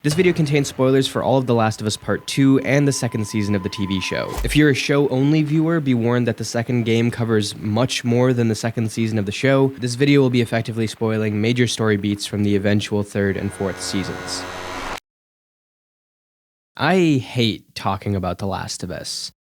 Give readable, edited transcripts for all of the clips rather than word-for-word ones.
This video contains spoilers for all of The Last of Us Part 2 and the second season of the TV show. If you're a show-only viewer, be warned that the second game covers much more than the second season of the show. This video will be effectively spoiling major story beats from the eventual third and fourth seasons. I hate talking about The Last of Us.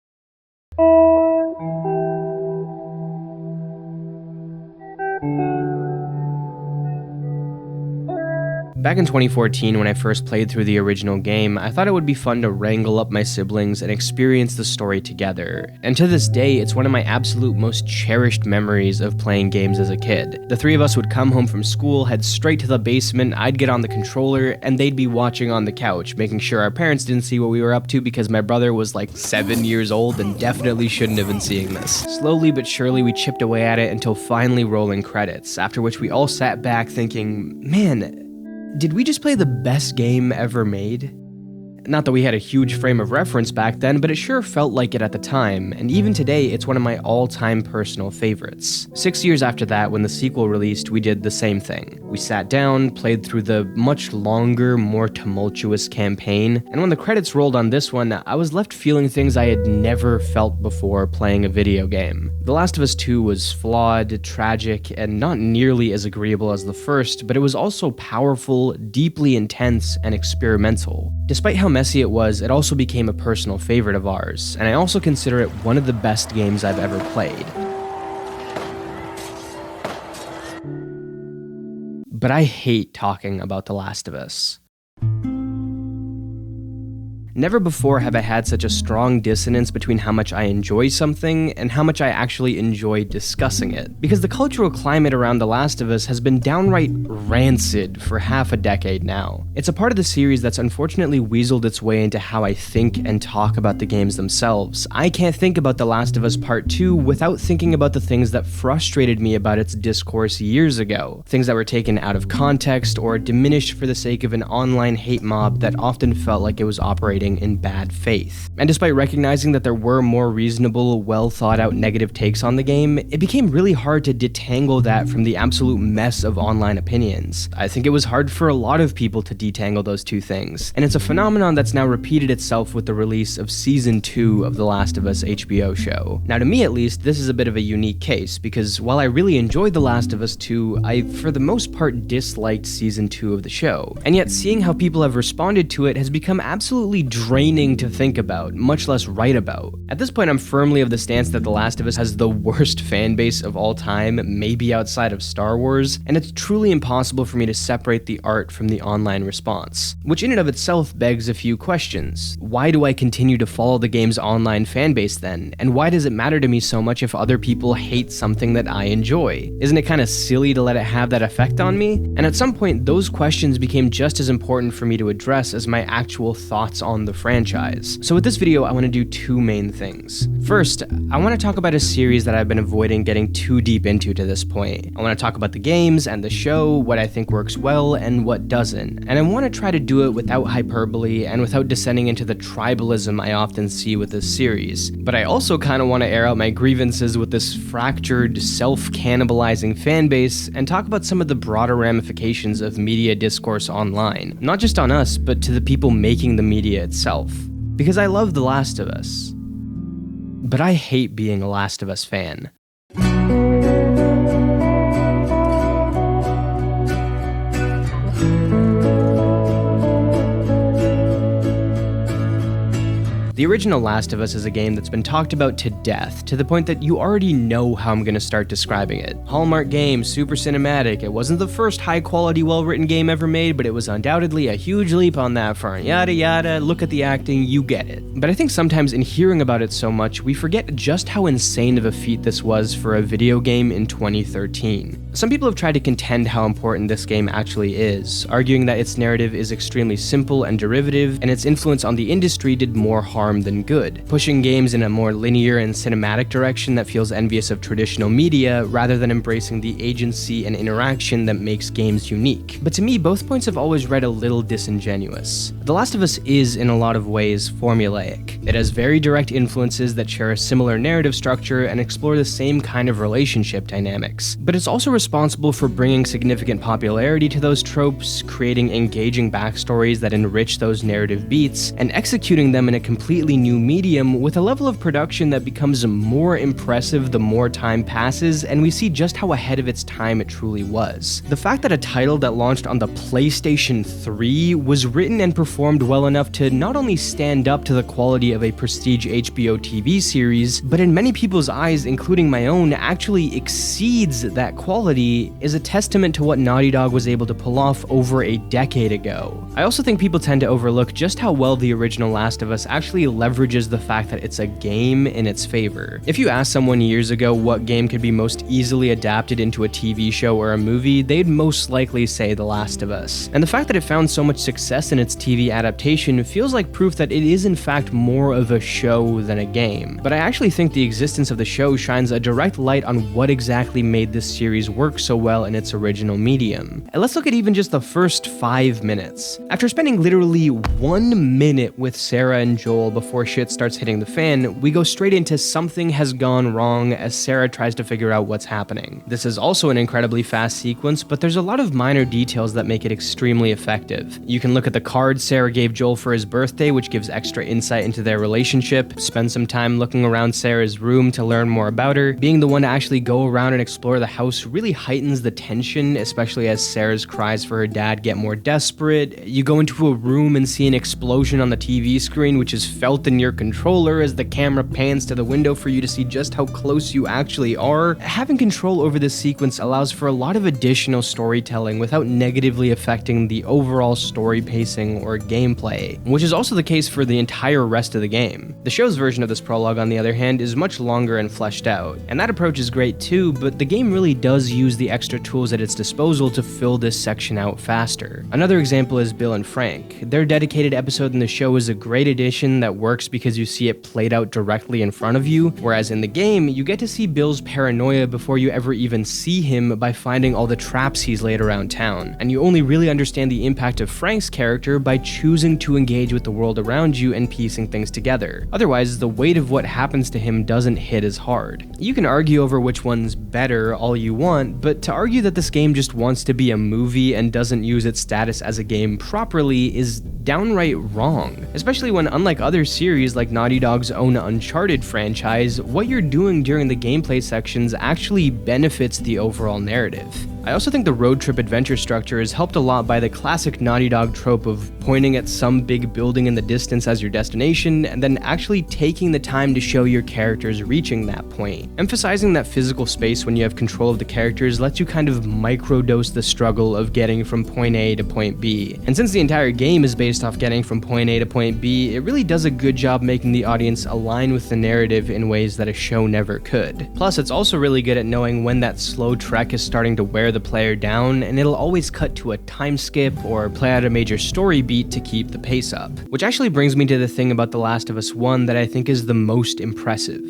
Back in 2014, when I first played through the original game, I thought it would be fun to wrangle up my siblings and experience the story together. And to this day, it's one of my absolute most cherished memories of playing games as a kid. The three of us would come home from school, head straight to the basement, I'd get on the controller, and they'd be watching on the couch, making sure our parents didn't see what we were up to because my brother was like 7 years old and definitely shouldn't have been seeing this. Slowly but surely, we chipped away at it until finally rolling credits, after which we all sat back thinking, man, did we just play the best game ever made? Not that we had a huge frame of reference back then, but it sure felt like it at the time, and even today, it's one of my all-time personal favorites. 6 years after that, when the sequel released, we did the same thing. We sat down, played through the much longer, more tumultuous campaign, and when the credits rolled on this one, I was left feeling things I had never felt before playing a video game. The Last of Us 2 was flawed, tragic, and not nearly as agreeable as the first, but it was also powerful, deeply intense, and experimental. Despite how messy it was, it also became a personal favorite of ours, and I also consider it one of the best games I've ever played. But I hate talking about The Last of Us. Never before have I had such a strong dissonance between how much I enjoy something and how much I actually enjoy discussing it. Because the cultural climate around The Last of Us has been downright rancid for half a decade now. It's a part of the series that's unfortunately weaseled its way into how I think and talk about the games themselves. I can't think about The Last of Us Part 2 without thinking about the things that frustrated me about its discourse years ago. Things that were taken out of context or diminished for the sake of an online hate mob that often felt like it was operating in bad faith. And despite recognizing that there were more reasonable, well-thought-out negative takes on the game, it became really hard to detangle that from the absolute mess of online opinions. I think it was hard for a lot of people to detangle those two things, and it's a phenomenon that's now repeated itself with the release of Season 2 of The Last of Us HBO show. Now, to me at least, this is a bit of a unique case, because while I really enjoyed The Last of Us 2, I, for the most part, disliked Season 2 of the show. And yet, seeing how people have responded to it has become absolutely draining to think about, much less write about. At this point, I'm firmly of the stance that The Last of Us has the worst fan base of all time, maybe outside of Star Wars, and it's truly impossible for me to separate the art from the online response. Which in and of itself begs a few questions. Why do I continue to follow the game's online fan base then? And why does it matter to me so much if other people hate something that I enjoy? Isn't it kind of silly to let it have that effect on me? And at some point, those questions became just as important for me to address as my actual thoughts on the franchise. So with this video, I want to do two main things. First, I want to talk about a series that I've been avoiding getting too deep into to this point. I want to talk about the games and the show, what I think works well and what doesn't. And I want to try to do it without hyperbole and without descending into the tribalism I often see with this series. But I also kind of want to air out my grievances with this fractured, self-cannibalizing fan base and talk about some of the broader ramifications of media discourse online. Not just on us, but to the people making the media itself. Because I love The Last of Us. But I hate being a Last of Us fan. The original Last of Us is a game that's been talked about to death, to the point that you already know how I'm gonna start describing it. Hallmark game, super cinematic, it wasn't the first high-quality, well-written game ever made, but it was undoubtedly a huge leap on that front. Yada yada, look at the acting, you get it. But I think sometimes in hearing about it so much, we forget just how insane of a feat this was for a video game in 2013. Some people have tried to contend how important this game actually is, arguing that its narrative is extremely simple and derivative, and its influence on the industry did more harm harm than good, pushing games in a more linear and cinematic direction that feels envious of traditional media rather than embracing the agency and interaction that makes games unique. But to me, both points have always read a little disingenuous. The Last of Us is, in a lot of ways, formulaic. It has very direct influences that share a similar narrative structure and explore the same kind of relationship dynamics. But it's also responsible for bringing significant popularity to those tropes, creating engaging backstories that enrich those narrative beats, and executing them in a completely new medium with a level of production that becomes more impressive the more time passes and we see just how ahead of its time it truly was. The fact that a title that launched on the PlayStation 3 was written and performed well enough to not only stand up to the quality of a prestige HBO TV series, but in many people's eyes, including my own, actually exceeds that quality is a testament to what Naughty Dog was able to pull off over a decade ago. I also think people tend to overlook just how well the original Last of Us actually leverages the fact that it's a game in its favor. If you asked someone years ago what game could be most easily adapted into a TV show or a movie, they'd most likely say The Last of Us. And the fact that it found so much success in its TV adaptation feels like proof that it is in fact more of a show than a game. But I actually think the existence of the show shines a direct light on what exactly made this series work so well in its original medium. And let's look at even just the first 5 minutes. After spending literally 1 minute with Sarah and Joel before shit starts hitting the fan, we go straight into something has gone wrong as Sarah tries to figure out what's happening. This is also an incredibly fast sequence, but there's a lot of minor details that make it extremely effective. You can look at the card Sarah gave Joel for his birthday, which gives extra insight into their relationship, spend some time looking around Sarah's room to learn more about her. Being the one to actually go around and explore the house really heightens the tension, especially as Sarah's cries for her dad get more desperate. You go into a room and see an explosion on the TV screen, which is felt in your controller as the camera pans to the window for you to see just how close you actually are. Having control over this sequence allows for a lot of additional storytelling without negatively affecting the overall story pacing or gameplay, which is also the case for the entire rest of the game. The show's version of this prologue, on the other hand, is much longer and fleshed out, and that approach is great too, but the game really does use the extra tools at its disposal to fill this section out faster. Another example is Bill and Frank. Their dedicated episode in the show is a great addition that works because you see it played out directly in front of you, whereas in the game, you get to see Bill's paranoia before you ever even see him by finding all the traps he's laid around town, and you only really understand the impact of Frank's character by choosing to engage with the world around you and piecing things together. Otherwise, the weight of what happens to him doesn't hit as hard. You can argue over which one's better all you want, but to argue that this game just wants to be a movie and doesn't use its status as a game properly is downright wrong, especially when, unlike other series like Naughty Dog's own Uncharted franchise, what you're doing during the gameplay sections actually benefits the overall narrative. I also think the road trip adventure structure is helped a lot by the classic Naughty Dog trope of pointing at some big building in the distance as your destination, and then actually taking the time to show your characters reaching that point. Emphasizing that physical space when you have control of the characters lets you kind of microdose the struggle of getting from point A to point B. And since the entire game is based off getting from point A to point B, it really does a good job making the audience align with the narrative in ways that a show never could. Plus, it's also really good at knowing when that slow trek is starting to wear the player down, and it'll always cut to a time skip or play out a major story beat to keep the pace up. Which actually brings me to the thing about The Last of Us 1 that I think is the most impressive: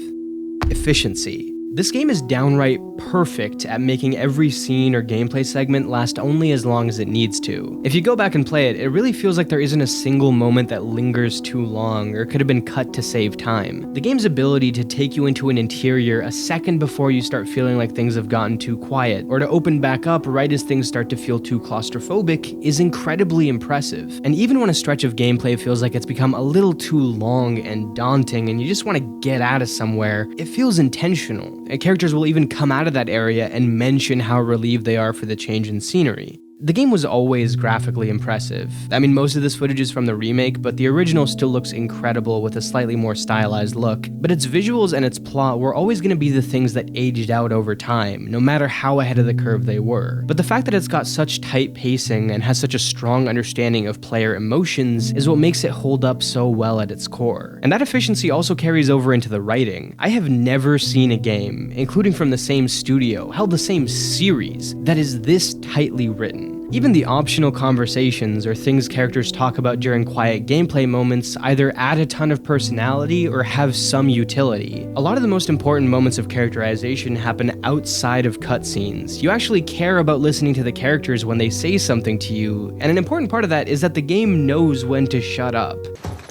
efficiency. This game is downright perfect at making every scene or gameplay segment last only as long as it needs to. If you go back and play it, it really feels like there isn't a single moment that lingers too long or could have been cut to save time. The game's ability to take you into an interior a second before you start feeling like things have gotten too quiet, or to open back up right as things start to feel too claustrophobic, is incredibly impressive. And even when a stretch of gameplay feels like it's become a little too long and daunting and you just want to get out of somewhere, it feels intentional. And characters will even come out of that area and mention how relieved they are for the change in scenery. The game was always graphically impressive. I mean, most of this footage is from the remake, but the original still looks incredible with a slightly more stylized look. But its visuals and its plot were always going to be the things that aged out over time, no matter how ahead of the curve they were. But the fact that it's got such tight pacing and has such a strong understanding of player emotions is what makes it hold up so well at its core. And that efficiency also carries over into the writing. I have never seen a game, including from the same studio, held the same series, that is this tightly written. Even the optional conversations or things characters talk about during quiet gameplay moments either add a ton of personality or have some utility. A lot of the most important moments of characterization happen outside of cutscenes. You actually care about listening to the characters when they say something to you, and an important part of that is that the game knows when to shut up.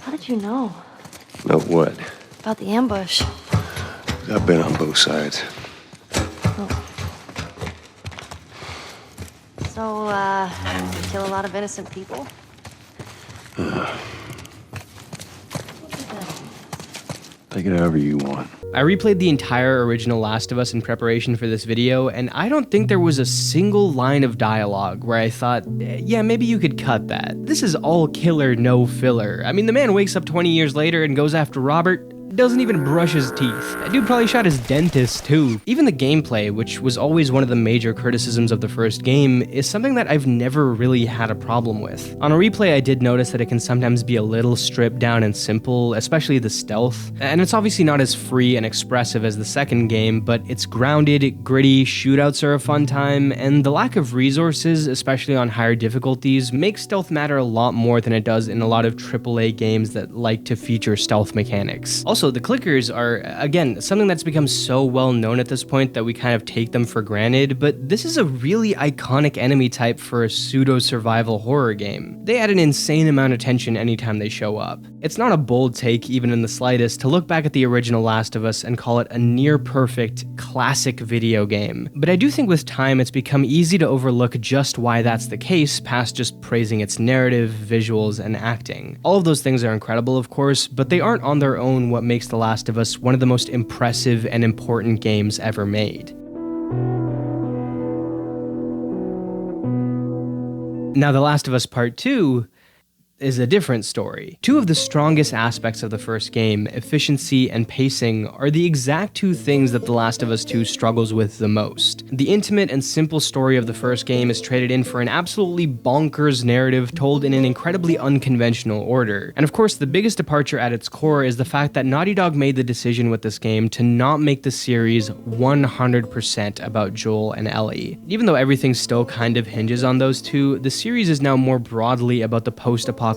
How did you know? Know what? About the ambush. I've been on both sides. So, you kill a lot of innocent people? Take it however you want. I replayed the entire original Last of Us in preparation for this video, and I don't think there was a single line of dialogue where I thought, yeah, maybe you could cut that. This is all killer, no filler. I mean, the man wakes up 20 years later and goes after Robert, doesn't even brush his teeth. That dude probably shot his dentist too. Even the gameplay, which was always one of the major criticisms of the first game, is something that I've never really had a problem with. On a replay, I did notice that it can sometimes be a little stripped down and simple, especially the stealth, and it's obviously not as free and expressive as the second game, but it's grounded, gritty, shootouts are a fun time, and the lack of resources, especially on higher difficulties, makes stealth matter a lot more than it does in a lot of AAA games that like to feature stealth mechanics. Also, the clickers are, again, something that's become so well known at this point that we kind of take them for granted, but this is a really iconic enemy type for a pseudo-survival horror game. They add an insane amount of tension anytime they show up. It's not a bold take, even in the slightest, to look back at the original Last of Us and call it a near-perfect, classic video game. But I do think with time it's become easy to overlook just why that's the case, past just praising its narrative, visuals, and acting. All of those things are incredible, of course, but they aren't on their own what makes The Last of Us one of the most impressive and important games ever made. Now, The Last of Us Part 2 is a different story. Two of the strongest aspects of the first game, efficiency and pacing, are the exact two things that The Last of Us 2 struggles with the most. The intimate and simple story of the first game is traded in for an absolutely bonkers narrative told in an incredibly unconventional order. And of course, the biggest departure at its core is the fact that Naughty Dog made the decision with this game to not make the series 100% about Joel and Ellie. Even though everything still kind of hinges on those two, the series is now more broadly about the post-apocalyptic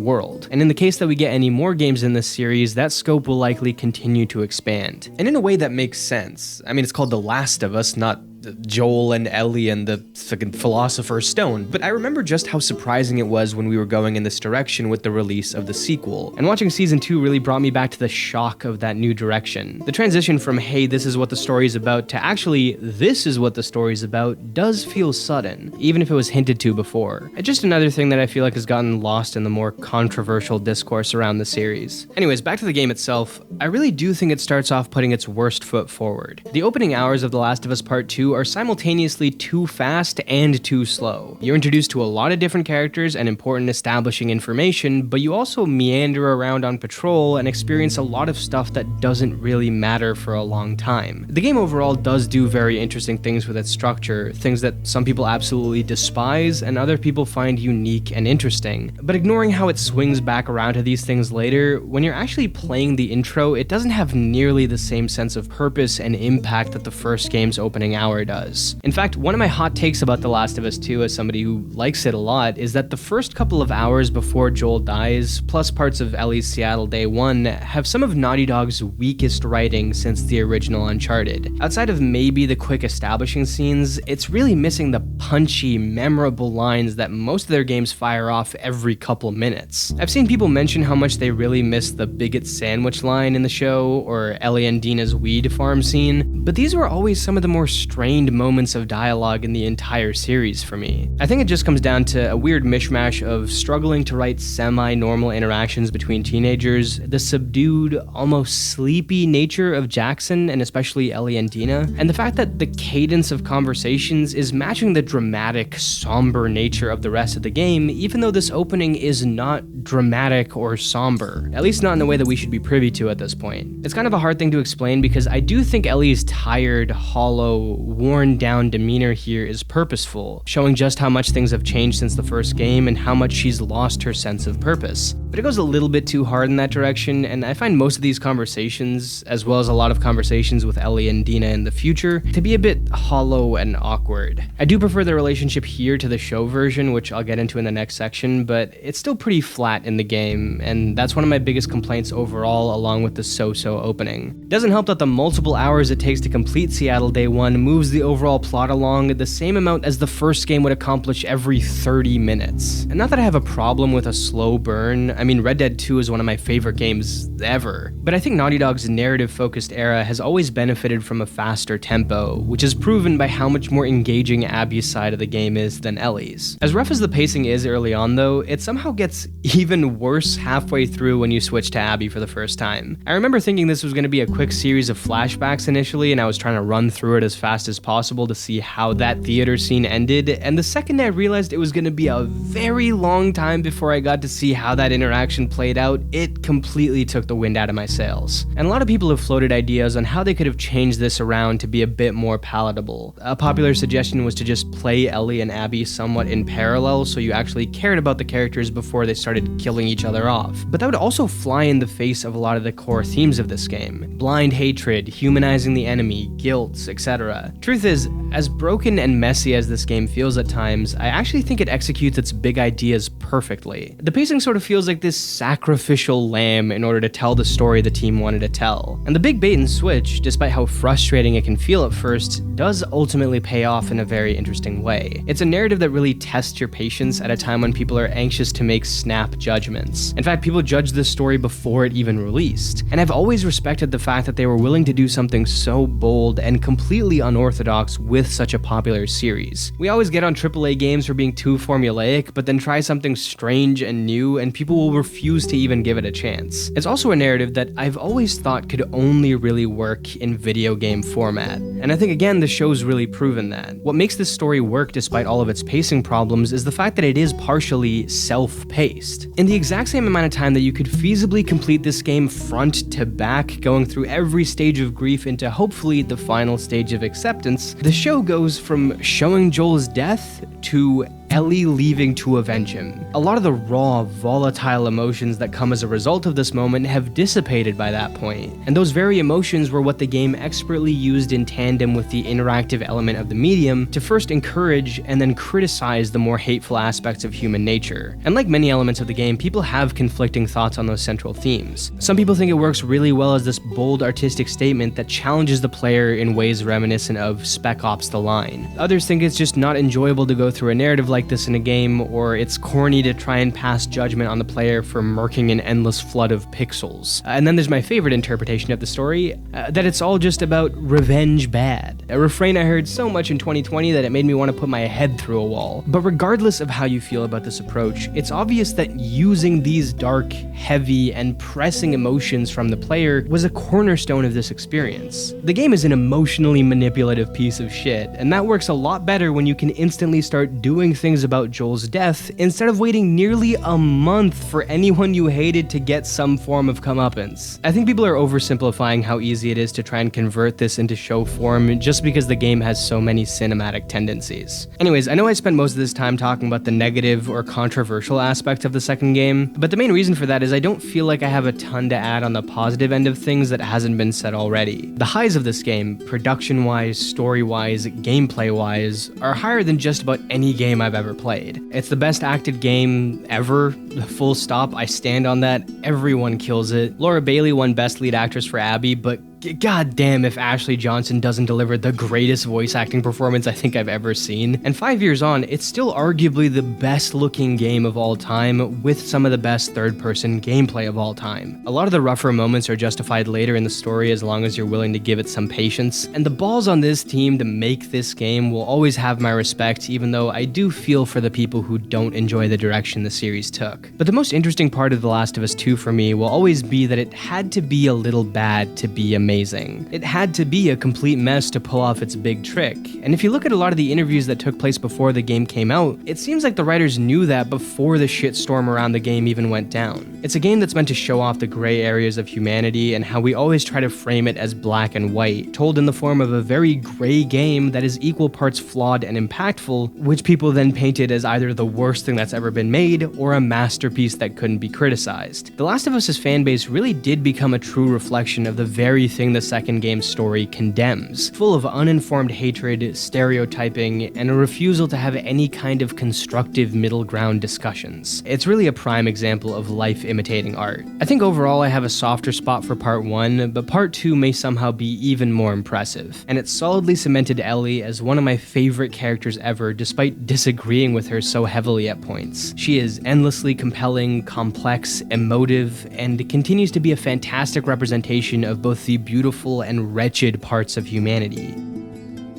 world. And in the case that we get any more games in this series, that scope will likely continue to expand. And in a way that makes sense. I mean, it's called The Last of Us, not Joel and Ellie and the fucking Philosopher's Stone, but I remember just how surprising it was when we were going in this direction with the release of the sequel. And watching Season 2 really brought me back to the shock of that new direction. The transition from, hey, this is what the story's about, to actually, this is what the story's about, does feel sudden, even if it was hinted to before. It's just another thing that I feel like has gotten lost in the more controversial discourse around the series. Anyways, back to the game itself, I really do think it starts off putting its worst foot forward. The opening hours of The Last of Us Part 2 are simultaneously too fast and too slow. You're introduced to a lot of different characters and important establishing information, but you also meander around on patrol and experience a lot of stuff that doesn't really matter for a long time. The game overall does do very interesting things with its structure, things that some people absolutely despise and other people find unique and interesting. But ignoring how it swings back around to these things later, when you're actually playing the intro, it doesn't have nearly the same sense of purpose and impact that the first game's opening hour does. In fact, one of my hot takes about The Last of Us 2 as somebody who likes it a lot is that the first couple of hours before Joel dies, plus parts of Ellie's Seattle Day 1, have some of Naughty Dog's weakest writing since the original Uncharted. Outside of maybe the quick establishing scenes, it's really missing the punchy, memorable lines that most of their games fire off every couple minutes. I've seen people mention how much they really miss the bigot sandwich line in the show, or Ellie and Dina's weed farm scene, but these were always some of the more strained moments of dialogue in the entire series for me. I think it just comes down to a weird mishmash of struggling to write semi-normal interactions between teenagers, the subdued, almost sleepy nature of Jackson and especially Ellie and Dina, and the fact that the cadence of conversations is matching the dramatic, somber nature of the rest of the game, even though this opening is not dramatic or somber, at least not in the way that we should be privy to at this point. It's kind of a hard thing to explain because I do think Ellie's tired, hollow, worn down demeanor here is purposeful, showing just how much things have changed since the first game and how much she's lost her sense of purpose. but it goes a little bit too hard in that direction, and I find most of these conversations, as well as a lot of conversations with Ellie and Dina in the future, to be a bit hollow and awkward. I do prefer the relationship here to the show version, which I'll get into in the next section, but it's still pretty flat in the game, and that's one of my biggest complaints overall, along with the so-so opening. It doesn't help that the multiple hours it takes to complete Seattle Day 1 moves the overall plot along the same amount as the first game would accomplish every 30 minutes. And not that I have a problem with a slow burn, I mean Red Dead 2 is one of my favorite games ever, but I think Naughty Dog's narrative-focused era has always benefited from a faster tempo, which is proven by how much more engaging Abby's side of the game is than Ellie's. As rough as the pacing is early on though, it somehow gets even worse halfway through when you switch to Abby for the first time. I remember thinking this was going to be a quick series of flashbacks initially, and I was trying to run through it as fast as possible to see how that theater scene ended, and the second I realized it was going to be a very long time before I got to see how that interaction played out, it completely took the wind out of my sails. And a lot of people have floated ideas on how they could have changed this around to be a bit more palatable. A popular suggestion was to just play Ellie and Abby somewhat in parallel so you actually cared about the characters before they started killing each other off. But that would also fly in the face of a lot of the core themes of this game. Blind hatred, humanizing the enemy, guilt, etc. Truth is, as broken and messy as this game feels at times, I actually think it executes its big ideas perfectly. The pacing sort of feels like this sacrificial lamb in order to tell the story the team wanted to tell. And the big bait and switch, despite how frustrating it can feel at first, does ultimately pay off in a very interesting way. It's a narrative that really tests your patience at a time when people are anxious to make snap judgments. In fact, people judged this story before it even released. And I've always respected the fact that they were willing to do something so bold and completely unorthodox with such a popular series. We always get on AAA games for being too formulaic, but then try something strange and new, and people will refuse to even give it a chance. It's also a narrative that I've always thought could only really work in video game format. And I think again, the show's really proven that. What makes this story work despite all of its pacing problems is the fact that it is partially self-paced. In the exact same amount of time that you could feasibly complete this game front to back, going through every stage of grief into hopefully the final stage of acceptance, the show goes from showing Joel's death to Ellie leaving to avenge him. A lot of the raw, volatile emotions that come as a result of this moment have dissipated by that point, and those very emotions were what the game expertly used in tandem with the interactive element of the medium to first encourage and then criticize the more hateful aspects of human nature. And like many elements of the game, people have conflicting thoughts on those central themes. Some people think it works really well as this bold artistic statement that challenges the player in ways reminiscent of Spec Ops: The Line. Others think it's just not enjoyable to go through a narrative like this in a game, or it's corny to try and pass judgment on the player for murking an endless flood of pixels. And then there's my favorite interpretation of the story, that it's all just about revenge bad. A refrain I heard so much in 2020 that it made me want to put my head through a wall. But regardless of how you feel about this approach, it's obvious that using these dark, heavy, and pressing emotions from the player was a cornerstone of this experience. The game is an emotionally manipulative piece of shit, and that works a lot better when you can instantly start doing things about Joel's death instead of waiting nearly a month for anyone you hated to get some form of comeuppance. I think people are oversimplifying how easy it is to try and convert this into show form just because the game has so many cinematic tendencies. Anyways, I know I spent most of this time talking about the negative or controversial aspects of the second game, but the main reason for that is I don't feel like I have a ton to add on the positive end of things that hasn't been said already. The highs of this game, production-wise, story-wise, gameplay-wise, are higher than just about any game I've ever played. It's the best acted game ever, full stop. I stand on that. Everyone kills it. Laura Bailey won Best Lead Actress for Abby, but god damn if Ashley Johnson doesn't deliver the greatest voice acting performance I think I've ever seen. And 5 years on, it's still arguably the best looking game of all time with some of the best third-person gameplay of all time. A lot of the rougher moments are justified later in the story as long as you're willing to give it some patience, and the balls on this team to make this game will always have my respect, even though I do feel for the people who don't enjoy the direction the series took. But the most interesting part of The Last of Us 2 for me will always be that it had to be a little bad to be amazing. amazing. It had to be a complete mess to pull off its big trick, and if you look at a lot of the interviews that took place before the game came out, it seems like the writers knew that before the shitstorm around the game even went down. It's a game that's meant to show off the gray areas of humanity and how we always try to frame it as black and white, told in the form of a very gray game that is equal parts flawed and impactful, which people then painted as either the worst thing that's ever been made or a masterpiece that couldn't be criticized. The Last of Us's fanbase really did become a true reflection of the very thing the second game's story condemns, full of uninformed hatred, stereotyping, and a refusal to have any kind of constructive middle ground discussions. It's really a prime example of life imitating art. I think overall I have a softer spot for part 1, but part 2 may somehow be even more impressive, and it solidly cemented Ellie as one of my favorite characters ever despite disagreeing with her so heavily at points. She is endlessly compelling, complex, emotive, and continues to be a fantastic representation of both the beautiful and wretched parts of humanity.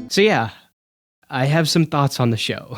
So yeah, I have some thoughts on the show.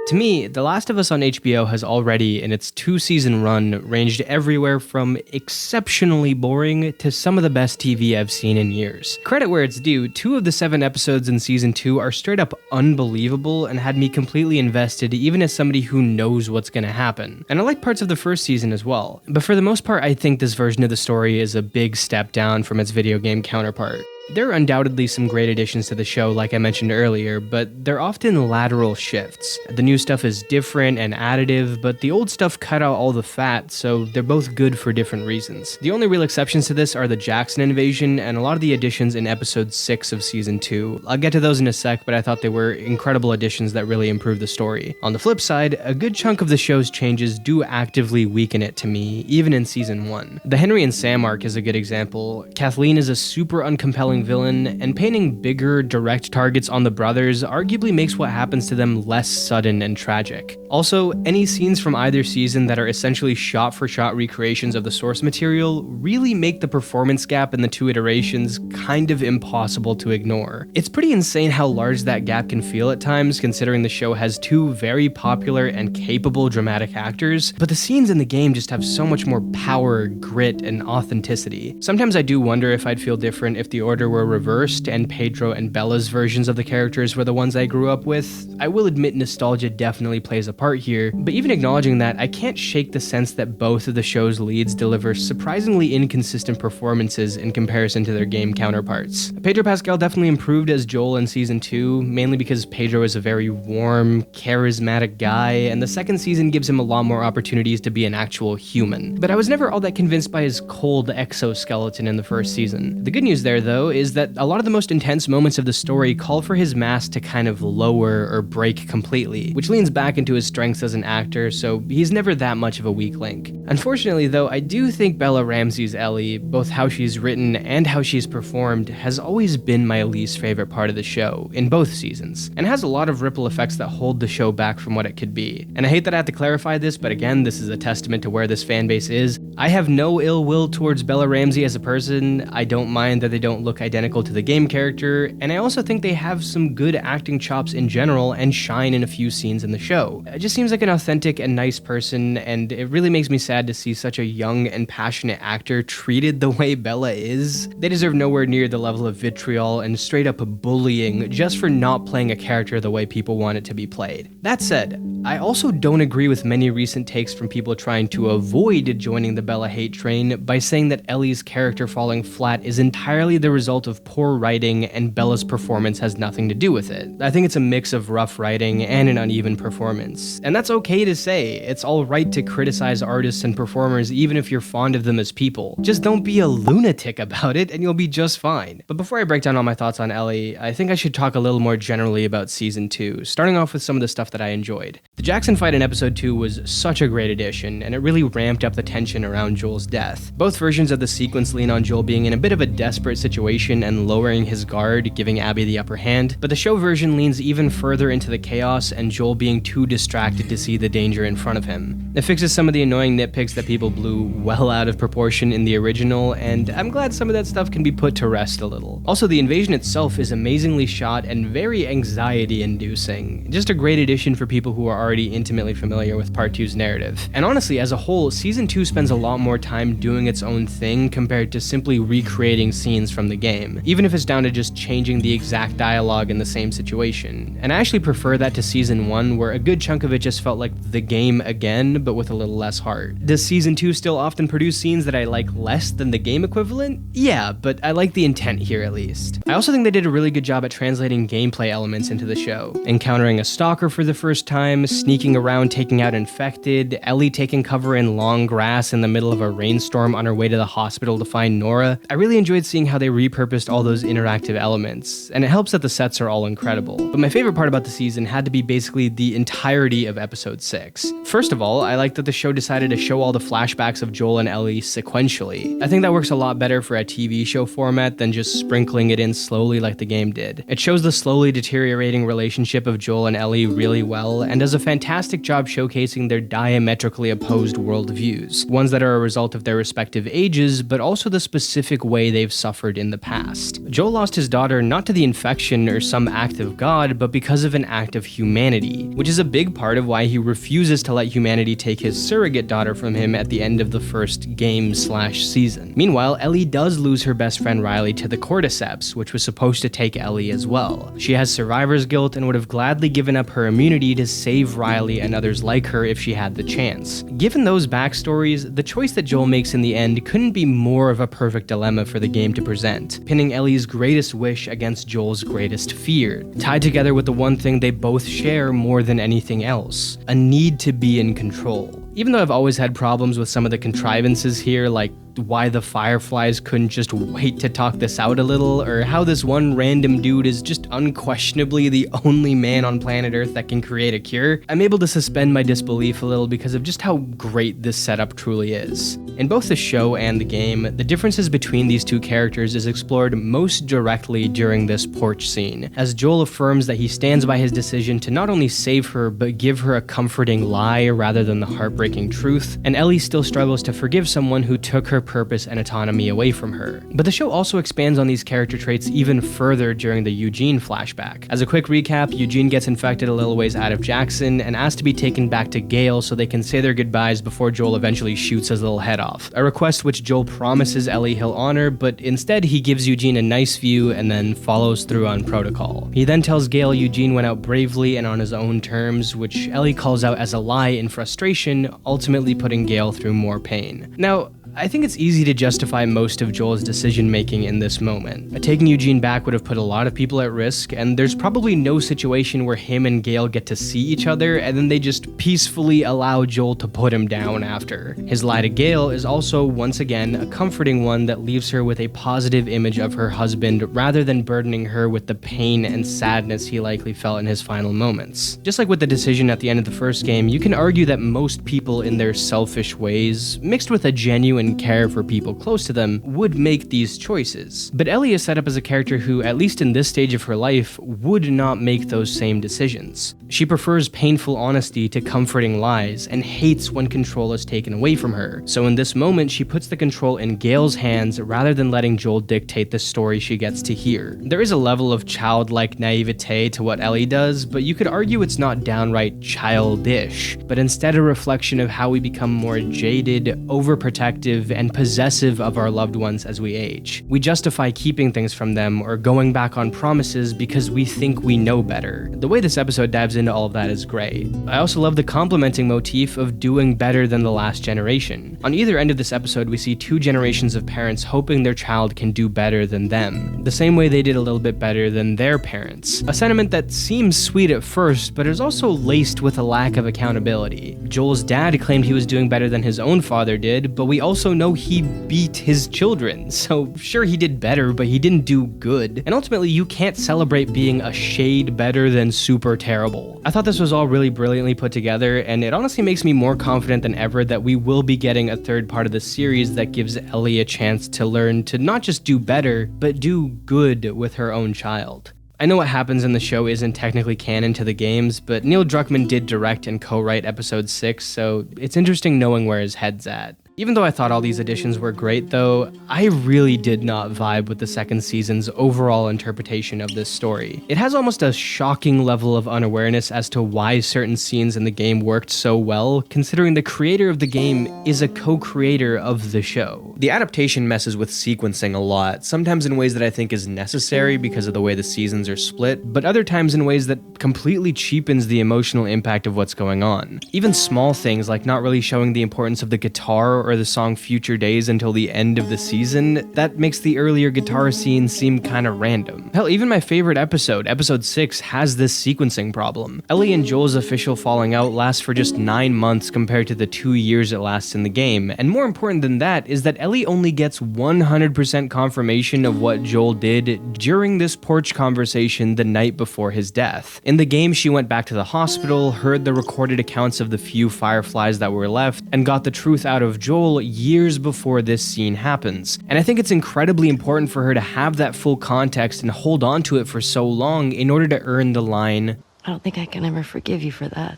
To me, The Last of Us on HBO has already, in its 2-season run, ranged everywhere from exceptionally boring to some of the best TV I've seen in years. Credit where it's due, 2 of the 7 episodes in Season 2 are straight up unbelievable and had me completely invested even as somebody who knows what's gonna happen. And I like parts of the first season as well. But for the most part, I think this version of the story is a big step down from its video game counterpart. There are undoubtedly some great additions to the show, like I mentioned earlier, but they're often lateral shifts. The new stuff is different and additive, but the old stuff cut out all the fat, so they're both good for different reasons. The only real exceptions to this are the Jackson invasion and a lot of the additions in episode 6 of season 2. I'll get to those in a sec, but I thought they were incredible additions that really improved the story. On the flip side, a good chunk of the show's changes do actively weaken it to me, even in season 1. The Henry and Sam arc is a good example. Kathleen is a super uncompelling villain, and painting bigger, direct targets on the brothers arguably makes what happens to them less sudden and tragic. Also, any scenes from either season that are essentially shot-for-shot recreations of the source material really make the performance gap in the 2 iterations kind of impossible to ignore. It's pretty insane how large that gap can feel at times, considering the show has 2 very popular and capable dramatic actors, but the scenes in the game just have so much more power, grit, and authenticity. Sometimes I do wonder if I'd feel different if the order were reversed and Pedro and Bella's versions of the characters were the ones I grew up with. I will admit nostalgia definitely plays a part here, but even acknowledging that, I can't shake the sense that both of the show's leads deliver surprisingly inconsistent performances in comparison to their game counterparts. Pedro Pascal definitely improved as Joel in season 2, mainly because Pedro is a very warm, charismatic guy, and the second season gives him a lot more opportunities to be an actual human. But I was never all that convinced by his cold exoskeleton in the first season. The good news there, though, is that a lot of the most intense moments of the story call for his mask to kind of lower or break completely, which leans back into his strengths as an actor, so he's never that much of a weak link. Unfortunately, though, I do think Bella Ramsey's Ellie, both how she's written and how she's performed, has always been my least favorite part of the show, in both seasons, and has a lot of ripple effects that hold the show back from what it could be. And I hate that I have to clarify this, but again, this is a testament to where this fanbase is. I have no ill will towards Bella Ramsey as a person. I don't mind that they don't look identical to the game character, and I also think they have some good acting chops in general and shine in a few scenes in the show. It just seems like an authentic and nice person, and it really makes me sad to see such a young and passionate actor treated the way Bella is. They deserve nowhere near the level of vitriol and straight up bullying just for not playing a character the way people want it to be played. That said, I also don't agree with many recent takes from people trying to avoid joining the Bella hate train by saying that Ellie's character falling flat is entirely the result of poor writing and Bella's performance has nothing to do with it. I think it's a mix of rough writing and an uneven performance. And that's okay to say. It's all right to criticize artists and performers even if you're fond of them as people. Just don't be a lunatic about it and you'll be just fine. But before I break down all my thoughts on Ellie, I think I should talk a little more generally about Season 2, starting off with some of the stuff that I enjoyed. The Jackson fight in Episode 2 was such a great addition, and it really ramped up the tension around Joel's death. Both versions of the sequence lean on Joel being in a bit of a desperate situation and lowering his guard, giving Abby the upper hand, but the show version leans even further into the chaos and Joel being too distracted to see the danger in front of him. It fixes some of the annoying nitpicks that people blew well out of proportion in the original, and I'm glad some of that stuff can be put to rest a little. Also, the invasion itself is amazingly shot and very anxiety-inducing. Just a great addition for people who are already intimately familiar with Part 2's narrative. And honestly, as a whole, Season 2 spends a lot more time doing its own thing compared to simply recreating scenes from the game, even if it's down to just changing the exact dialogue in the same situation. And I actually prefer that to Season 1, where a good chunk of it just felt like the game again, but with a little less heart. Does Season 2 still often produce scenes that I like less than the game equivalent? Yeah, but I like the intent here at least. I also think they did a really good job at translating gameplay elements into the show. Encountering a stalker for the first time, sneaking around taking out infected, Ellie taking cover in long grass in the middle of a rainstorm on her way to the hospital to find Nora. I really enjoyed seeing how they repurposed all those interactive elements, and it helps that the sets are all incredible. But my favorite part about the season had to be basically the entirety of episode 6. First of all, I like that the show decided to show all the flashbacks of Joel and Ellie sequentially. I think that works a lot better for a TV show format than just sprinkling it in slowly like the game did. It shows the slowly deteriorating relationship of Joel and Ellie really well, and does a fantastic job showcasing their diametrically opposed worldviews, ones that are a result of their respective ages, but also the specific way they've suffered in the past. Joel lost his daughter not to the infection or some act of God, but because of an act of humanity, which is a big part of why he refuses to let humanity take his surrogate daughter from him at the end of the first game/season. Meanwhile, Ellie does lose her best friend Riley to the cordyceps, which was supposed to take Ellie as well. She has survivor's guilt and would have gladly given up her immunity to save Riley and others like her if she had the chance. Given those backstories, the choice that Joel makes in the end couldn't be more of a perfect dilemma for the game to present, pinning Ellie's greatest wish against Joel's greatest fear, tied together with the one thing they both share more than anything else: a need to be in control. Even though I've always had problems with some of the contrivances here, like why the Fireflies couldn't just wait to talk this out a little, or how this one random dude is just unquestionably the only man on planet Earth that can create a cure, I'm able to suspend my disbelief a little because of just how great this setup truly is. In both the show and the game, the differences between these two characters is explored most directly during this porch scene, as Joel affirms that he stands by his decision to not only save her, but give her a comforting lie rather than the heartbreaking truth, and Ellie still struggles to forgive someone who took her purpose and autonomy away from her. But the show also expands on these character traits even further during the Eugene flashback. As a quick recap, Eugene gets infected a little ways out of Jackson and asked to be taken back to Gale so they can say their goodbyes before Joel eventually shoots his little head off. A request which Joel promises Ellie he'll honor, but instead he gives Eugene a nice view and then follows through on protocol. He then tells Gale Eugene went out bravely and on his own terms, which Ellie calls out as a lie in frustration, ultimately putting Gale through more pain. Now, I think it's easy to justify most of Joel's decision-making in this moment. Taking Eugene back would have put a lot of people at risk, and there's probably no situation where him and Gale get to see each other and then they just peacefully allow Joel to put him down after. His lie to Gale is also, once again, a comforting one that leaves her with a positive image of her husband rather than burdening her with the pain and sadness he likely felt in his final moments. Just like with the decision at the end of the first game, you can argue that most people in their selfish ways, mixed with a genuine care for people close to them, would make these choices. But Ellie is set up as a character who, at least in this stage of her life, would not make those same decisions. She prefers painful honesty to comforting lies, and hates when control is taken away from her. So in this moment, she puts the control in Gale's hands rather than letting Joel dictate the story she gets to hear. There is a level of childlike naivete to what Ellie does, but you could argue it's not downright childish, but instead a reflection of how we become more jaded, overprotective, and possessive of our loved ones as we age. We justify keeping things from them or going back on promises because we think we know better. The way this episode dives into all of that is great. I also love the complementing motif of doing better than the last generation. On either end of this episode, we see two generations of parents hoping their child can do better than them, the same way they did a little bit better than their parents. A sentiment that seems sweet at first, but is also laced with a lack of accountability. Joel's dad claimed he was doing better than his own father did, but we also know he beat his children, so sure he did better, but he didn't do good. And ultimately, you can't celebrate being a shade better than super terrible. I thought this was all really brilliantly put together, and it honestly makes me more confident than ever that we will be getting a third part of the series that gives Ellie a chance to learn to not just do better, but do good with her own child. I know what happens in the show isn't technically canon to the games, but Neil Druckmann did direct and co-write episode 6, so it's interesting knowing where his head's at. Even though I thought all these additions were great though, I really did not vibe with the second season's overall interpretation of this story. It has almost a shocking level of unawareness as to why certain scenes in the game worked so well, considering the creator of the game is a co-creator of the show. The adaptation messes with sequencing a lot, sometimes in ways that I think is necessary because of the way the seasons are split, but other times in ways that completely cheapens the emotional impact of what's going on. Even small things like not really showing the importance of the guitar or the song Future Days until the end of the season, that makes the earlier guitar scene seem kinda random. Hell, even my favorite episode, episode 6, has this sequencing problem. Ellie and Joel's official falling out lasts for just 9 months compared to the 2 years it lasts in the game, and more important than that is that Ellie only gets 100% confirmation of what Joel did during this porch conversation the night before his death. In the game, she went back to the hospital, heard the recorded accounts of the few fireflies that were left, and got the truth out of Joel years before this scene happens. And I think it's incredibly important for her to have that full context and hold on to it for so long in order to earn the line, I don't think I can ever forgive you for that.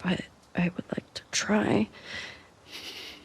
But I would like to try.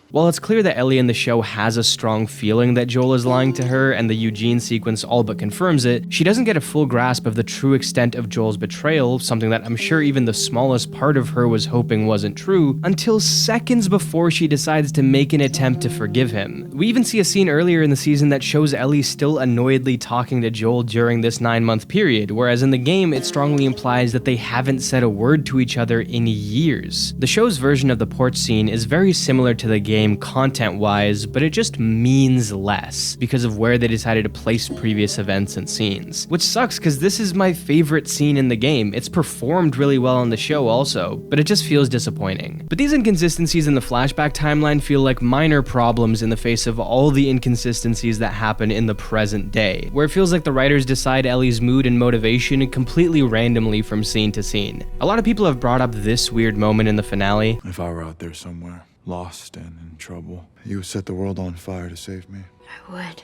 While it's clear that Ellie in the show has a strong feeling that Joel is lying to her, and the Eugene sequence all but confirms it, she doesn't get a full grasp of the true extent of Joel's betrayal, something that I'm sure even the smallest part of her was hoping wasn't true, until seconds before she decides to make an attempt to forgive him. We even see a scene earlier in the season that shows Ellie still annoyedly talking to Joel during this 9-month period, whereas in the game it strongly implies that they haven't said a word to each other in years. The show's version of the porch scene is very similar to the game content-wise, but it just means less because of where they decided to place previous events and scenes. Which sucks because this is my favorite scene in the game. It's performed really well on the show also, but it just feels disappointing. But these inconsistencies in the flashback timeline feel like minor problems in the face of all the inconsistencies that happen in the present day, where it feels like the writers decide Ellie's mood and motivation completely randomly from scene to scene. A lot of people have brought up this weird moment in the finale. If I were out there somewhere, lost and in trouble, you would set the world on fire to save me. I would.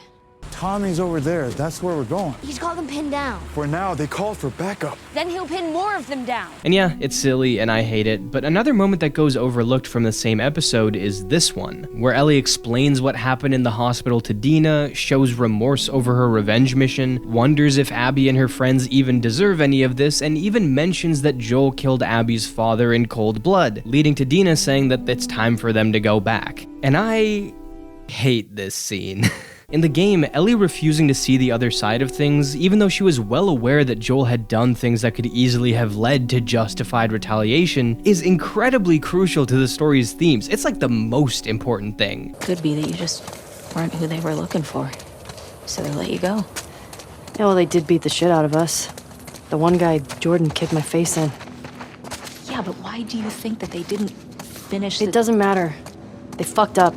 Tommy's over there. That's where we're going. He's got them pinned down. For now, they called for backup. Then he'll pin more of them down. And yeah, it's silly and I hate it, but another moment that goes overlooked from the same episode is this one, where Ellie explains what happened in the hospital to Dina, shows remorse over her revenge mission, wonders if Abby and her friends even deserve any of this, and even mentions that Joel killed Abby's father in cold blood, leading to Dina saying that it's time for them to go back. And I hate this scene. In the game, Ellie refusing to see the other side of things, even though she was well aware that Joel had done things that could easily have led to justified retaliation, is incredibly crucial to the story's themes. It's like the most important thing. Could be that you just weren't who they were looking for, so they let you go. Yeah, well, they did beat the shit out of us. The one guy, Jordan, kicked my face in. Yeah, but why do you think that they didn't finish It doesn't matter. They fucked up.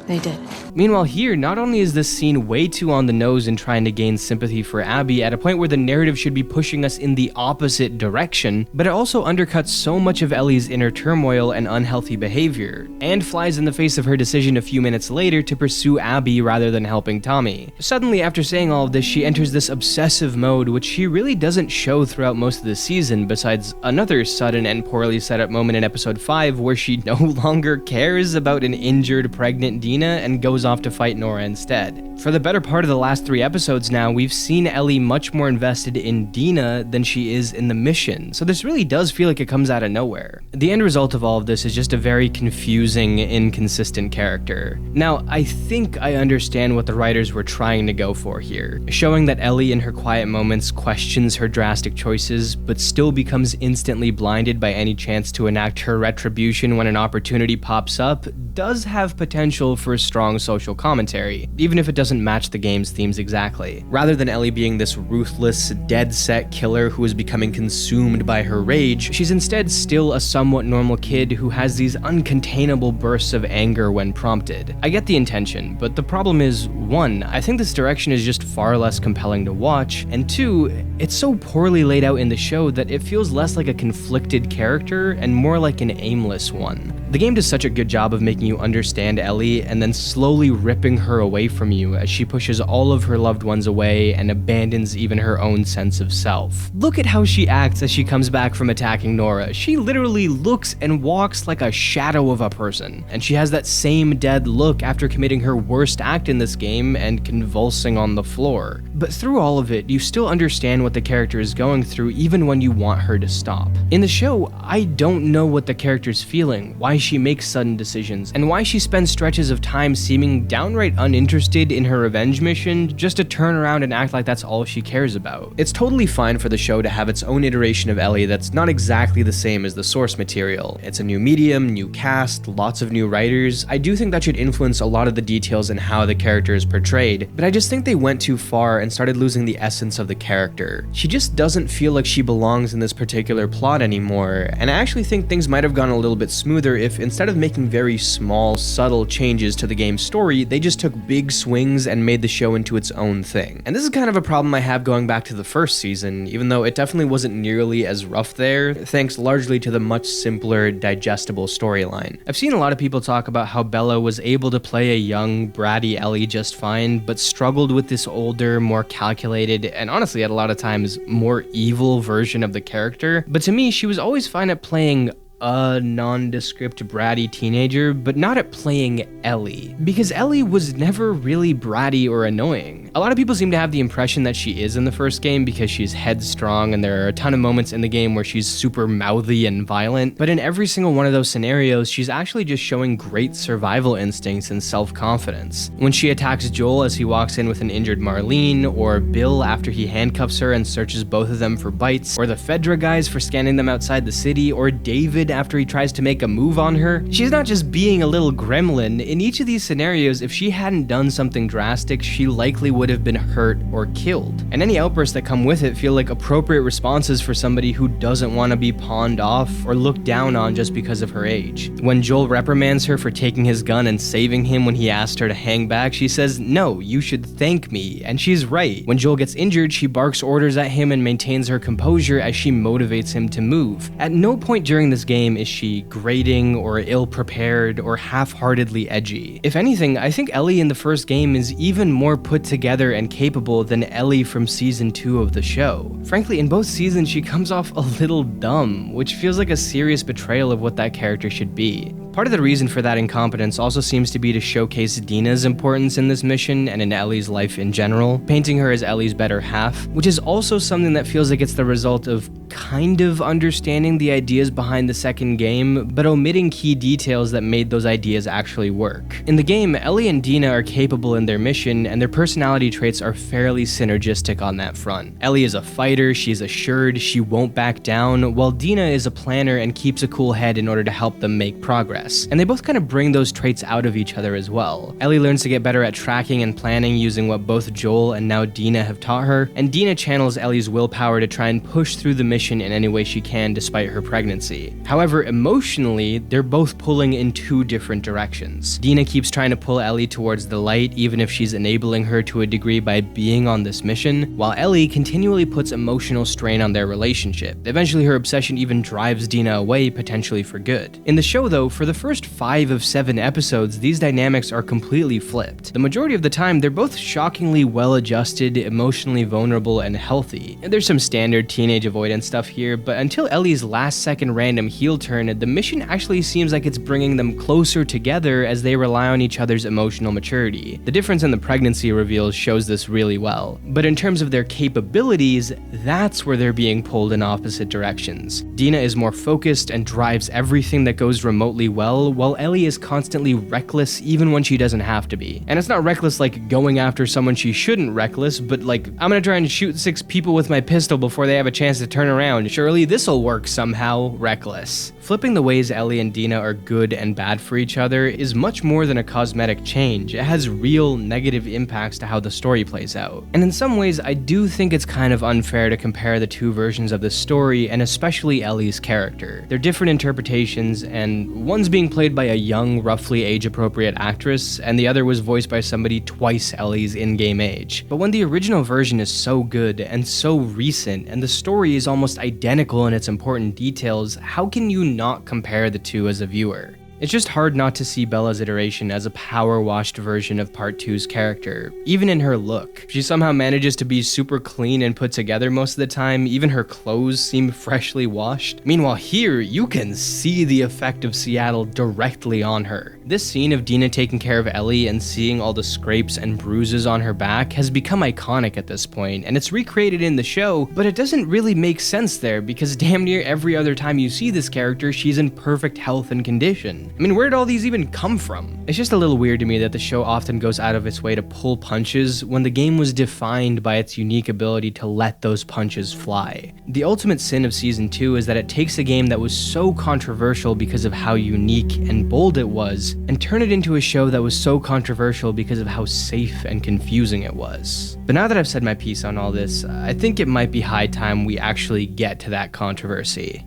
They did. Meanwhile here, not only is this scene way too on the nose in trying to gain sympathy for Abby at a point where the narrative should be pushing us in the opposite direction, but it also undercuts so much of Ellie's inner turmoil and unhealthy behavior, and flies in the face of her decision a few minutes later to pursue Abby rather than helping Tommy. Suddenly, after saying all of this, she enters this obsessive mode, which she really doesn't show throughout most of the season, besides another sudden and poorly set up moment in episode 5 where she no longer cares about an injured pregnant Dina and goes off to fight Nora instead. For the better part of the last 3 episodes now, we've seen Ellie much more invested in Dina than she is in the mission, so this really does feel like it comes out of nowhere. The end result of all of this is just a very confusing, inconsistent character. Now, I think I understand what the writers were trying to go for here, showing that Ellie in her quiet moments questions her drastic choices, but still becomes instantly blinded by any chance to enact her retribution when an opportunity pops up, does have potential for strong social commentary, even if it doesn't match the game's themes exactly. Rather than Ellie being this ruthless, dead-set killer who is becoming consumed by her rage, she's instead still a somewhat normal kid who has these uncontainable bursts of anger when prompted. I get the intention, but the problem is, 1, I think this direction is just far less compelling to watch, and 2, it's so poorly laid out in the show that it feels less like a conflicted character and more like an aimless one. The game does such a good job of making you understand Ellie and then slowly ripping her away from you as she pushes all of her loved ones away and abandons even her own sense of self. Look at how she acts as she comes back from attacking Nora. She literally looks and walks like a shadow of a person, and she has that same dead look after committing her worst act in this game and convulsing on the floor. But through all of it, you still understand what the character is going through even when you want her to stop. In the show, I don't know what the character's feeling, why she makes sudden decisions, and why she spends stretches of time seeming downright uninterested in her revenge mission just to turn around and act like that's all she cares about. It's totally fine for the show to have its own iteration of Ellie that's not exactly the same as the source material. It's a new medium, new cast, lots of new writers. I do think that should influence a lot of the details in how the character is portrayed, but I just think they went too far and started losing the essence of the character. She just doesn't feel like she belongs in this particular plot anymore, and I actually think things might have gone a little bit smoother if instead of making very small, subtle changes to the game's story, they just took big swings and made the show into its own thing. And this is kind of a problem I have going back to the first season, even though it definitely wasn't nearly as rough there, thanks largely to the much simpler, digestible storyline. I've seen a lot of people talk about how Bella was able to play a young, bratty Ellie just fine, but struggled with this older, more calculated, and honestly at a lot of times more evil version of the character. But to me, she was always fine at playing a nondescript bratty teenager, but not at playing Ellie, because Ellie was never really bratty or annoying. A lot of people seem to have the impression that she is in the first game because she's headstrong and there are a ton of moments in the game where she's super mouthy and violent, but in every single one of those scenarios, she's actually just showing great survival instincts and self-confidence. When she attacks Joel as he walks in with an injured Marlene, or Bill after he handcuffs her and searches both of them for bites, or the Fedra guys for scanning them outside the city, or David after he tries to make a move on her, she's not just being a little gremlin. In each of these scenarios, if she hadn't done something drastic, she likely would have been hurt or killed. And any outbursts that come with it feel like appropriate responses for somebody who doesn't want to be pawned off or looked down on just because of her age. When Joel reprimands her for taking his gun and saving him when he asked her to hang back, she says, "No, you should thank me," and she's right. When Joel gets injured, she barks orders at him and maintains her composure as she motivates him to move. At no point during this game is she grating or ill-prepared or half-heartedly edgy. If anything, I think Ellie in the first game is even more put together and capable than Ellie from season 2 of the show. Frankly, in both seasons she comes off a little dumb, which feels like a serious betrayal of what that character should be. Part of the reason for that incompetence also seems to be to showcase Dina's importance in this mission and in Ellie's life in general, painting her as Ellie's better half, which is also something that feels like it's the result of kind of understanding the ideas behind the second game, but omitting key details that made those ideas actually work. In the game, Ellie and Dina are capable in their mission, and their personality traits are fairly synergistic on that front. Ellie is a fighter, she's assured, she won't back down, while Dina is a planner and keeps a cool head in order to help them make progress. And they both kind of bring those traits out of each other as well. Ellie learns to get better at tracking and planning using what both Joel and now Dina have taught her, and Dina channels Ellie's willpower to try and push through the mission in any way she can despite her pregnancy. However, emotionally, they're both pulling in two different directions. Dina keeps trying to pull Ellie towards the light even if she's enabling her to a degree by being on this mission, while Ellie continually puts emotional strain on their relationship. Eventually her obsession even drives Dina away, potentially for good. In the show though, for the first 5 of 7 episodes, these dynamics are completely flipped. The majority of the time, they're both shockingly well-adjusted, emotionally vulnerable, and healthy. And there's some standard teenage avoidance stuff here, but until Ellie's last-second random heel turn, the mission actually seems like it's bringing them closer together as they rely on each other's emotional maturity. The difference in the pregnancy reveals shows this really well. But in terms of their capabilities, that's where they're being pulled in opposite directions. Dina is more focused and drives everything that goes remotely well, while Ellie is constantly reckless even when she doesn't have to be. And it's not reckless like going after someone she shouldn't reckless, but like, I'm gonna try and shoot 6 people with my pistol before they have a chance to turn around. Surely this'll work somehow, reckless. Flipping the ways Ellie and Dina are good and bad for each other is much more than a cosmetic change. It has real negative impacts to how the story plays out. And in some ways, I do think it's kind of unfair to compare the two versions of the story, and especially Ellie's character. They're different interpretations, and one's being played by a young, roughly age-appropriate actress, and the other was voiced by somebody twice Ellie's in-game age. But when the original version is so good and so recent, and the story is almost identical in its important details, how can you not compare the two as a viewer? It's just hard not to see Bella's iteration as a power-washed version of Part 2's character, even in her look. She somehow manages to be super clean and put together most of the time, even her clothes seem freshly washed. Meanwhile here, you can see the effect of Seattle directly on her. This scene of Dina taking care of Ellie and seeing all the scrapes and bruises on her back has become iconic at this point, and it's recreated in the show, but it doesn't really make sense there because damn near every other time you see this character, she's in perfect health and condition. I mean, where did all these even come from? It's just a little weird to me that the show often goes out of its way to pull punches when the game was defined by its unique ability to let those punches fly. The ultimate sin of Season 2 is that it takes a game that was so controversial because of how unique and bold it was, and turn it into a show that was so controversial because of how safe and confusing it was. But now that I've said my piece on all this, I think it might be high time we actually get to that controversy.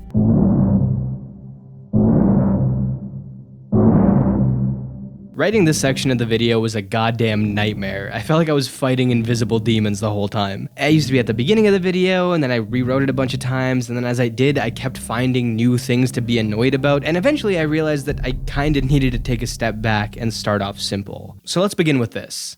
Writing this section of the video was a goddamn nightmare. I felt like I was fighting invisible demons the whole time. I used to be at the beginning of the video, and then I rewrote it a bunch of times, and then as I did, I kept finding new things to be annoyed about, and eventually I realized that I kinda needed to take a step back and start off simple. So let's begin with this.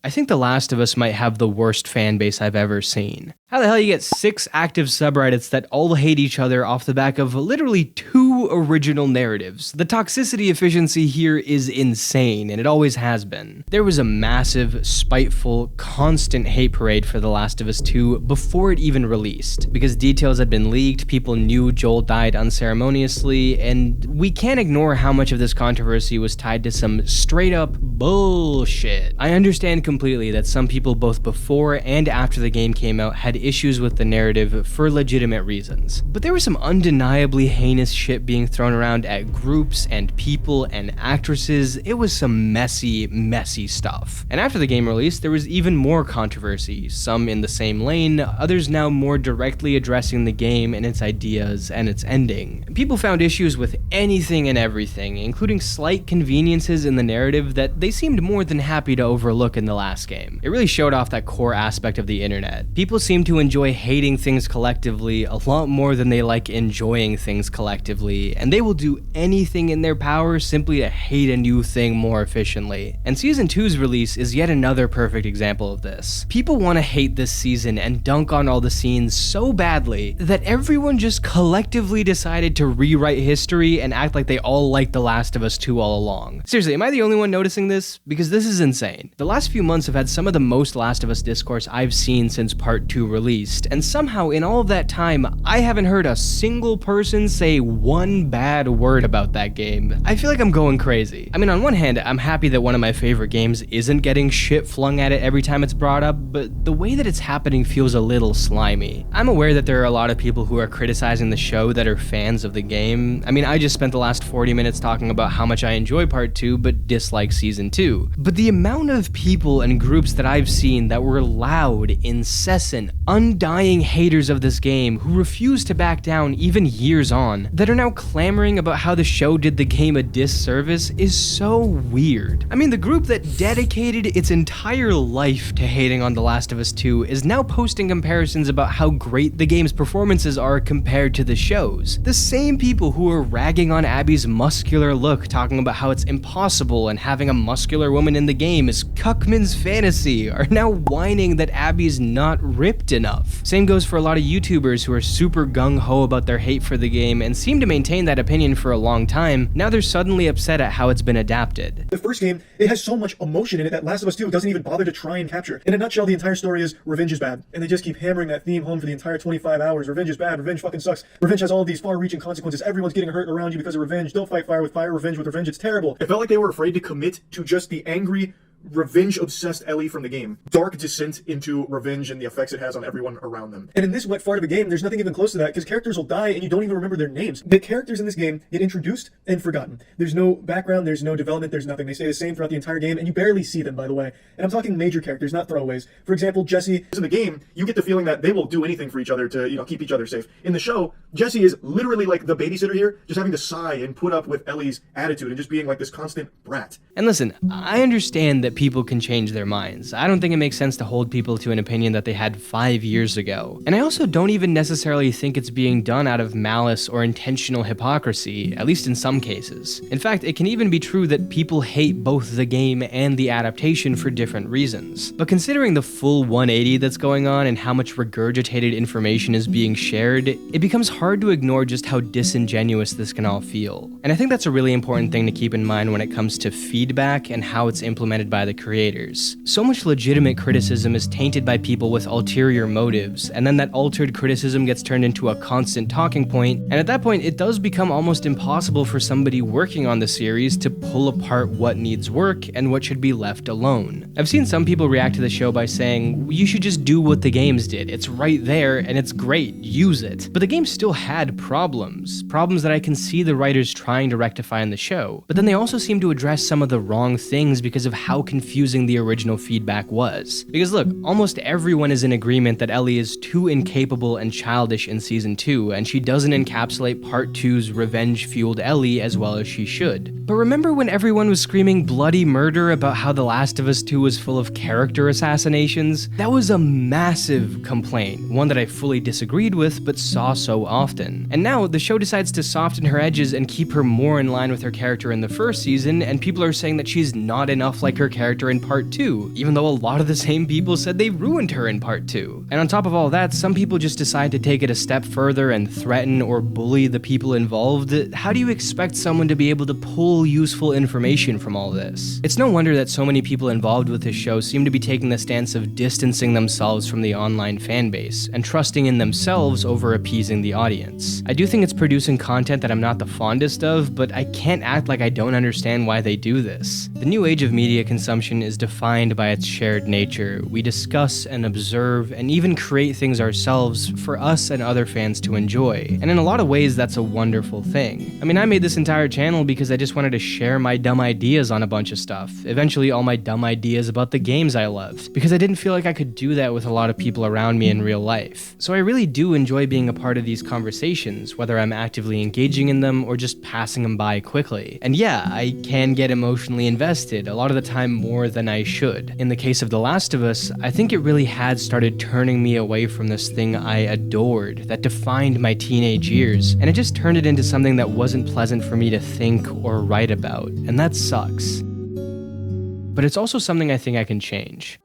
I think The Last of Us might have the worst fan base I've ever seen. How the hell you get 6 active subreddits that all hate each other off the back of literally 2 original narratives? The toxicity efficiency here is insane, and it always has been. There was a massive, spiteful, constant hate parade for The Last of Us 2 before it even released, because details had been leaked, people knew Joel died unceremoniously, and we can't ignore how much of this controversy was tied to some straight up bullshit. I understand completely that some people both before and after the game came out had issues with the narrative for legitimate reasons. But there was some undeniably heinous shit being thrown around at groups and people and actresses. It was some messy, messy stuff. And after the game released, there was even more controversy, some in the same lane, others now more directly addressing the game and its ideas and its ending. People found issues with anything and everything, including slight conveniences in the narrative that they seemed more than happy to overlook in the last game. It really showed off that core aspect of the internet. People seem to enjoy hating things collectively a lot more than they like enjoying things collectively, and they will do anything in their power simply to hate a new thing more efficiently. And Season 2's release is yet another perfect example of this. People want to hate this season and dunk on all the scenes so badly that everyone just collectively decided to rewrite history and act like they all liked The Last of Us 2 all along. Seriously, am I the only one noticing this? Because this is insane. The last few months have had some of the most Last of Us discourse I've seen since Part 2 released, and somehow in all of that time, I haven't heard a single person say one bad word about that game. I feel like I'm going crazy. I mean, on one hand, I'm happy that one of my favorite games isn't getting shit flung at it every time it's brought up, but the way that it's happening feels a little slimy. I'm aware that there are a lot of people who are criticizing the show that are fans of the game. I mean, I just spent the last 40 minutes talking about how much I enjoy Part 2 but dislike Season 2. But the amount of people and groups that I've seen that were loud, incessant, undying haters of this game who refuse to back down even years on, that are now clamoring about how the show did the game a disservice is so weird. I mean, the group that dedicated its entire life to hating on The Last of Us 2 is now posting comparisons about how great the game's performances are compared to the show's. The same people who are ragging on Abby's muscular look, talking about how it's impossible and having a muscular woman in the game is Cuckman's fantasy, are now whining that Abby's not ripped enough. Same goes for a lot of YouTubers who are super gung-ho about their hate for the game and seem to maintain that opinion for a long time. Now they're suddenly upset at how it's been adapted. The first game, it has so much emotion in it that Last of Us 2 doesn't even bother to try and capture. In a nutshell, the entire story is revenge is bad. And they just keep hammering that theme home for the entire 25 hours. Revenge is bad. Revenge fucking sucks. Revenge has all of these far-reaching consequences. Everyone's getting hurt around you because of revenge. Don't fight fire with fire. Revenge with revenge. It's terrible. It felt like they were afraid to commit to just the angry, revenge-obsessed Ellie from the game. Dark descent into revenge and the effects it has on everyone around them. And in this wet fart of a game, there's nothing even close to that, because characters will die and you don't even remember their names. The characters in this game get introduced and forgotten. There's no background, there's no development, there's nothing. They stay the same throughout the entire game, and you barely see them, by the way. And I'm talking major characters, not throwaways. For example, Jesse. In the game, you get the feeling that they will do anything for each other to, keep each other safe. In the show, Jesse is literally like the babysitter here, just having to sigh and put up with Ellie's attitude and just being like this constant brat. And listen, I understand that that people can change their minds. I don't think it makes sense to hold people to an opinion that they had 5 years ago. And I also don't even necessarily think it's being done out of malice or intentional hypocrisy, at least in some cases. In fact, it can even be true that people hate both the game and the adaptation for different reasons. But considering the full 180 that's going on and how much regurgitated information is being shared, it becomes hard to ignore just how disingenuous this can all feel. And I think that's a really important thing to keep in mind when it comes to feedback and how it's implemented by the creators. So much legitimate criticism is tainted by people with ulterior motives, and then that altered criticism gets turned into a constant talking point, and at that point it does become almost impossible for somebody working on the series to pull apart what needs work and what should be left alone. I've seen some people react to the show by saying, you should just do what the games did, it's right there and it's great, use it. But the game still had problems that I can see the writers trying to rectify in the show, but then they also seem to address some of the wrong things because of how confusing the original feedback was. Because look, almost everyone is in agreement that Ellie is too incapable and childish in Season 2, and she doesn't encapsulate Part 2's revenge-fueled Ellie as well as she should. But remember when everyone was screaming bloody murder about how The Last of Us 2 was full of character assassinations? That was a massive complaint, one that I fully disagreed with but saw so often. And now the show decides to soften her edges and keep her more in line with her character in the first season, and people are saying that she's not enough like her character in Part 2, even though a lot of the same people said they ruined her in Part 2. And on top of all that, some people just decide to take it a step further and threaten or bully the people involved. How do you expect someone to be able to pull useful information from all this? It's no wonder that so many people involved with this show seem to be taking the stance of distancing themselves from the online fanbase and trusting in themselves over appeasing the audience. I do think it's producing content that I'm not the fondest of, but I can't act like I don't understand why they do this. The new age of media consumption is defined by its shared nature. We discuss and observe and even create things ourselves for us and other fans to enjoy. And in a lot of ways, that's a wonderful thing. I mean, I made this entire channel because I just wanted to share my dumb ideas on a bunch of stuff. Eventually, all my dumb ideas about the games I loved, because I didn't feel like I could do that with a lot of people around me in real life. So I really do enjoy being a part of these conversations, whether I'm actively engaging in them or just passing them by quickly. And yeah, I can get emotionally invested, a lot of the time more than I should. In the case of The Last of Us, I think it really had started turning me away from this thing I adored, that defined my teenage years, and it just turned it into something that wasn't pleasant for me to think or write about, and that sucks. But it's also something I think I can change.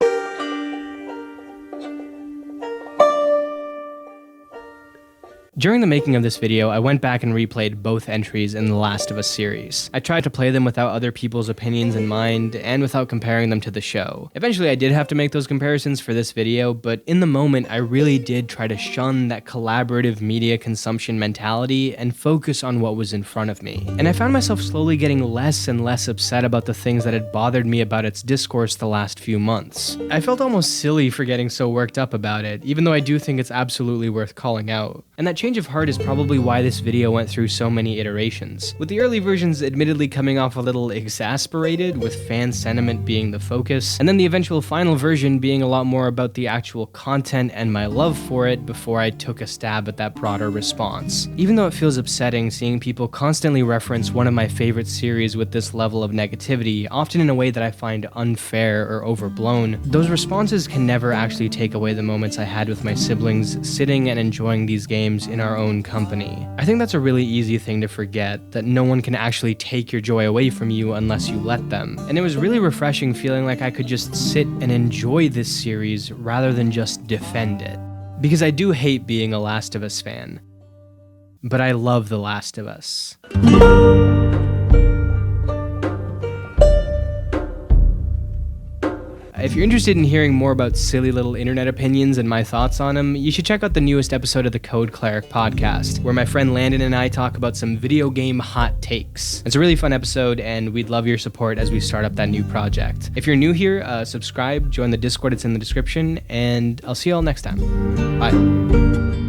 During the making of this video, I went back and replayed both entries in the Last of Us series. I tried to play them without other people's opinions in mind, and without comparing them to the show. Eventually I did have to make those comparisons for this video, but in the moment I really did try to shun that collaborative media consumption mentality and focus on what was in front of me. And I found myself slowly getting less and less upset about the things that had bothered me about its discourse the last few months. I felt almost silly for getting so worked up about it, even though I do think it's absolutely worth calling out. And that change of heart is probably why this video went through so many iterations, with the early versions admittedly coming off a little exasperated, with fan sentiment being the focus, and then the eventual final version being a lot more about the actual content and my love for it before I took a stab at that broader response. Even though it feels upsetting seeing people constantly reference one of my favorite series with this level of negativity, often in a way that I find unfair or overblown, those responses can never actually take away the moments I had with my siblings sitting and enjoying these games in our own company. I think that's a really easy thing to forget, that no one can actually take your joy away from you unless you let them. And it was really refreshing feeling like I could just sit and enjoy this series rather than just defend it. Because I do hate being a Last of Us fan, but I love The Last of Us. If you're interested in hearing more about silly little internet opinions and my thoughts on them, you should check out the newest episode of the Cleric podcast, where my friend Landon and I talk about some video game hot takes. It's a really fun episode, and we'd love your support as we start up that new project. If you're new here, subscribe, join the Discord, it's in the description, and I'll see you all next time. Bye.